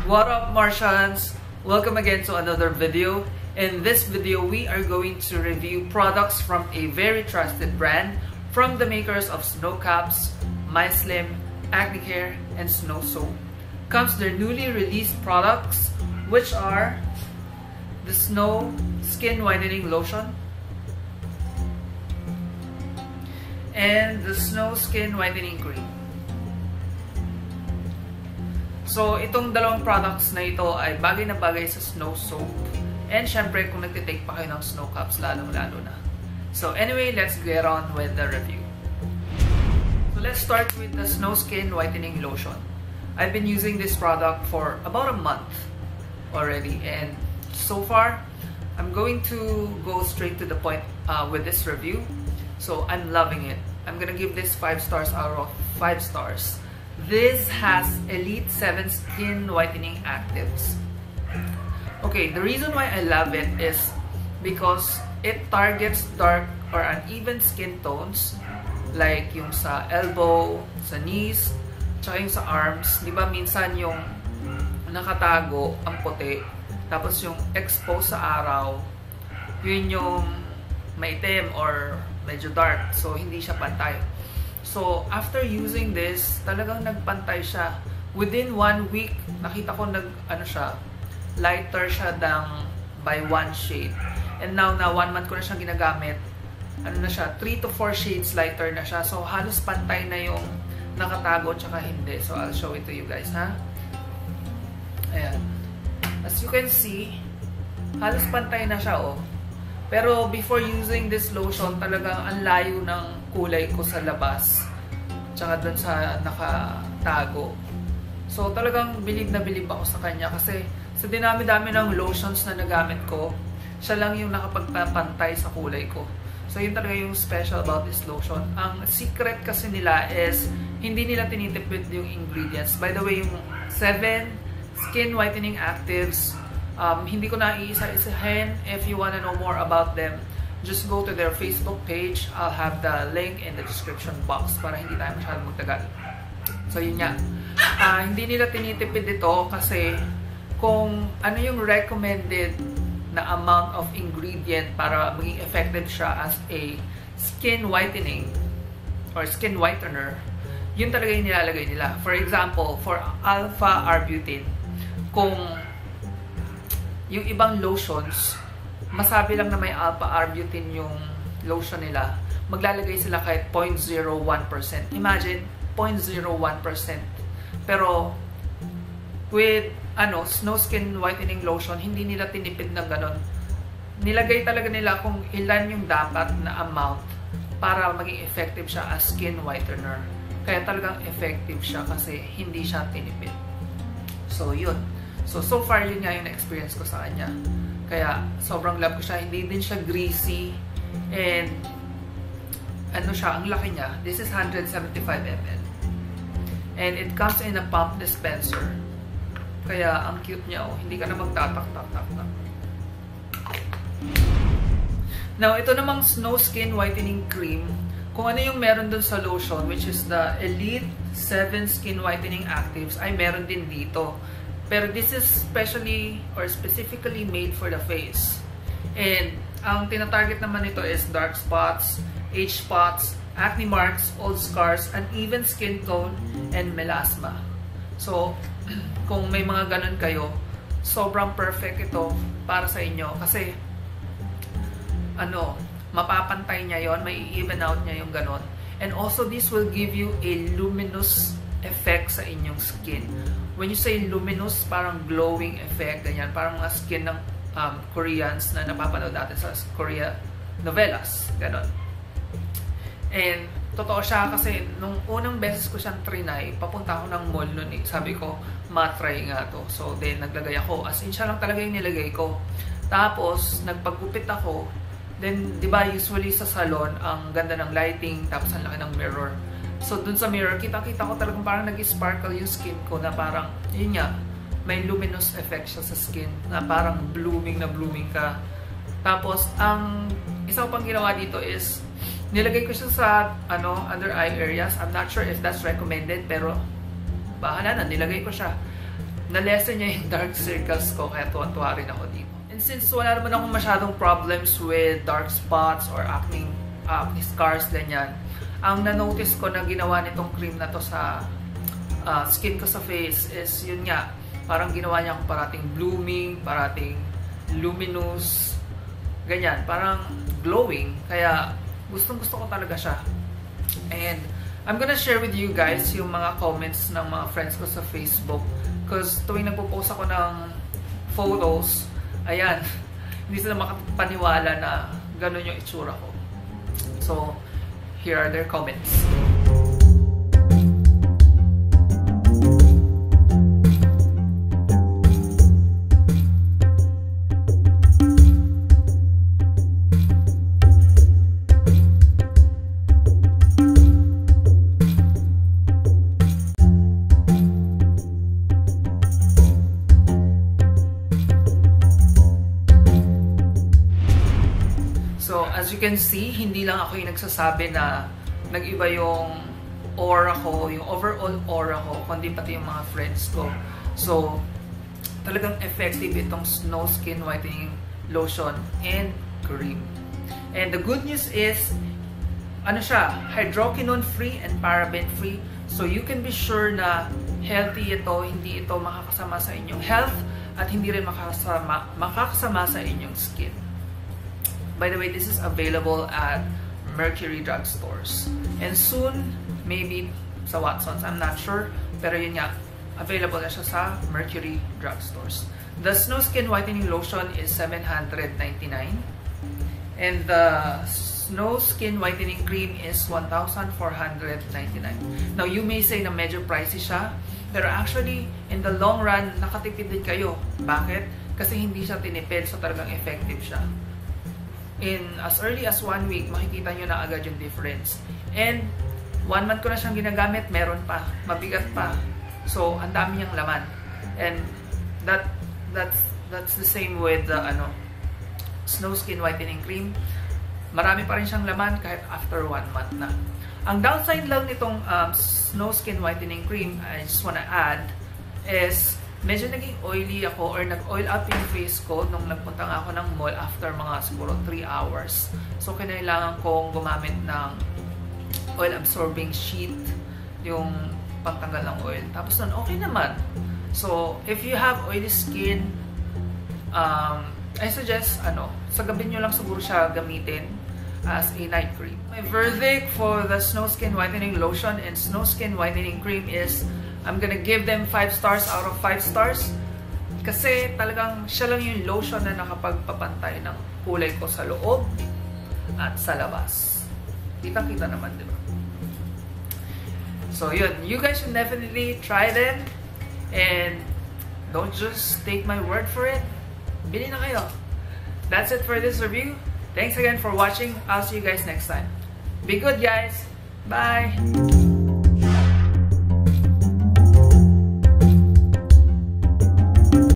What up, Martians? Welcome again to another video. In this video, we are going to review products from a very trusted brand from the makers of Snow Caps, MySlim, Acne Care, and Snow Soap. Comes their newly released products, which are the Snow Skin Whitening Lotion and the Snow Skin Whitening Cream. So, itong dalawang products na ito ay bagay na bagay sa Snow Soap. And syempre, kung nagtitake pa kayo ng Snow Caps, lalong-lalo na. So, anyway, let's get on with the review. So, let's start with the Snow Skin Whitening Lotion. I've been using this product for about a month already. And so far, I'm going to go straight to the point with this review. So, I'm loving it. I'm gonna give this 5 stars out of 5 stars. This has Elite 7 Skin Whitening Actives. Okay, the reason why I love it is because it targets dark or uneven skin tones like yung sa elbow, sa knees, tsaka yung sa arms. Di ba minsan yung nakatago ang puti, tapos yung exposed sa araw, yun yung maitim or medyo dark, so hindi siya pantay. So, after using this, talagang nagpantay siya. Within 1 week, nakita ko lighter siya by 1 shade. And now, na 1 month ko na siyang ginagamit, 3 to 4 shades lighter na siya. So, halos pantay na yung nakatago tsaka hindi. So, I'll show it to you guys, ha? Ayan. As you can see, halos pantay na siya, oh. Pero before using this lotion, talagang ang layo ng kulay ko sa labas. Tsaka dun sa nakatago. So talagang bilib na bilib ako sa kanya kasi sa dinami-dami ng lotions na nagamit ko, siya lang yung nakapagpapantay sa kulay ko. So yun talaga yung special about this lotion. Ang secret kasi nila is hindi nila tinitipid yung ingredients. By the way, yung 7 Skin Whitening Actives, hindi ko na iisa-isahin. If you wanna know more about them, just go to their Facebook page. I'll have the link in the description box para hindi tayo masyadong magtagal. So yun nga. Hindi nila tinitipid ito kasi kung ano yung recommended na amount of ingredient para maging effective siya as a skin whitening or skin whitener, yun talaga yung nilalagay nila. For example, for alpha arbutin, kung yung ibang lotions, masabi lang na may alpha arbutin yung lotion nila, maglalagay sila kahit 0.01%. Imagine, 0.01%. Pero, with Snow Skin Whitening Lotion, hindi nila tinipid ng ganon. Nilagay talaga nila kung ilan yung dapat na amount para maging effective siya as skin whitener. Kaya talagang effective siya kasi hindi siya tinipid. So, yun. So far, yun nga yung experience ko sa kanya. Kaya, sobrang love ko siya. Hindi din siya greasy. And, ang laki niya. This is 175 ml. And it comes in a pump dispenser. Kaya, ang cute niya, oh. Hindi ka na magtatak-tak-tak-tak. Now, ito namang Snow Skin Whitening Cream. Kung ano yung meron dun sa lotion, which is the Elite 7 Skin Whitening Actives, ay meron din dito. Pero this is specifically made for the face. And ang tinatarget naman nito is dark spots, age spots, acne marks, old scars, uneven skin tone, and melasma. So, kung may mga ganun kayo, sobrang perfect ito para sa inyo. Kasi, mapapantay niya yon, may even out niya yung ganun. And also, this will give you a luminous effect sa inyong skin. When you say luminous, parang glowing effect, ganyan. Parang mga skin ng Koreans na napapanood natin sa Korea novelas. Ganon. And, totoo siya kasi nung unang beses ko siyang trinay, papunta ako ng mall nun eh. Sabi ko, matry nga to. So, then, naglagay ako. As in, siya lang talaga yung nilagay ko. Tapos, nagpagupit ako. Then, di ba, usually sa salon, ang ganda ng lighting, tapos ang laki ng mirror. So, dun sa mirror, kita-kita ko talagang parang nag-sparkle yung skin ko na parang, yun nga, may luminous effect siya sa skin na parang blooming na blooming ka. Tapos, ang isa ko pang ginawa dito is, nilagay ko siya sa, under eye areas. I'm not sure if that's recommended, pero bahala na, nilagay ko siya. na-lessen niya yung dark circles ko, kaya tuwan-tuwa rin ako dito. And since wala naman akong masyadong problems with dark spots or acne scars, ganyan, ang na-notice ko na ginawa nitong cream na to sa skin ko sa face is, yun nga, parang ginawa niya akong parating blooming, parating luminous, ganyan, parang glowing. Kaya gustong-gusto ko talaga siya. And I'm gonna share with you guys yung mga comments ng mga friends ko sa Facebook. Because tuwing nagpo-post ako ng photos, ayan, hindi sila makapaniwala na ganun yung itsura ko. So, here are their comments. So, as you can see, hindi lang ako yung nagsasabi na nag-iba yung aura ko, yung overall aura ko, kundi pati yung mga friends ko. So, talagang effective itong Snow Skin Whitening Lotion and Cream. And the good news is, ano siya, hydroquinone free and paraben free. So, you can be sure na healthy ito, hindi ito makakasama sa inyong health, at hindi rin makakasama sa inyong skin. By the way, this is available at Mercury drugstores. And soon, maybe sa Watsons, I'm not sure. Pero yun nga, available na siya sa Mercury drugstores. The Snow Skin Whitening Lotion is $799. And the Snow Skin Whitening Cream is $1,499. Now, you may say na medyo pricey siya. Pero actually, in the long run, nakatipid din kayo. Bakit? Kasi hindi siya tinipid, so talagang effective siya. In as early as 1 week, makikita nyo na agad yung difference. And 1 month ko na siyang ginagamit, meron pa, mabigat pa. So, ang dami niyang laman. And that's the same with the Snow Skin Whitening Cream. Marami pa rin siyang laman kahit after 1 month na. Ang downside lang nitong Snow Skin Whitening Cream, I just wanna add, is medyo naging oily ako or nag-oil up yung face ko nung nagpunta nga ako ng mall after mga siguro 3 hours. So, kailangan kong gumamit ng oil absorbing sheet, yung pagtanggal ng oil. Tapos nun, okay naman. So, if you have oily skin, I suggest, sa gabi nyo lang siguro siya gamitin as a night cream. My verdict for the Snow Skin Whitening Lotion and Snow Skin Whitening Cream is I'm gonna give them 5 stars out of 5 stars kasi talagang siya lang yung lotion na nakapagpapantay ng kulay ko sa loob at sa labas. Kita-kita naman, di ba? So, yun. You guys should definitely try them and don't just take my word for it. Bili na kayo. That's it for this review. Thanks again for watching. I'll see you guys next time. Be good, guys. Bye!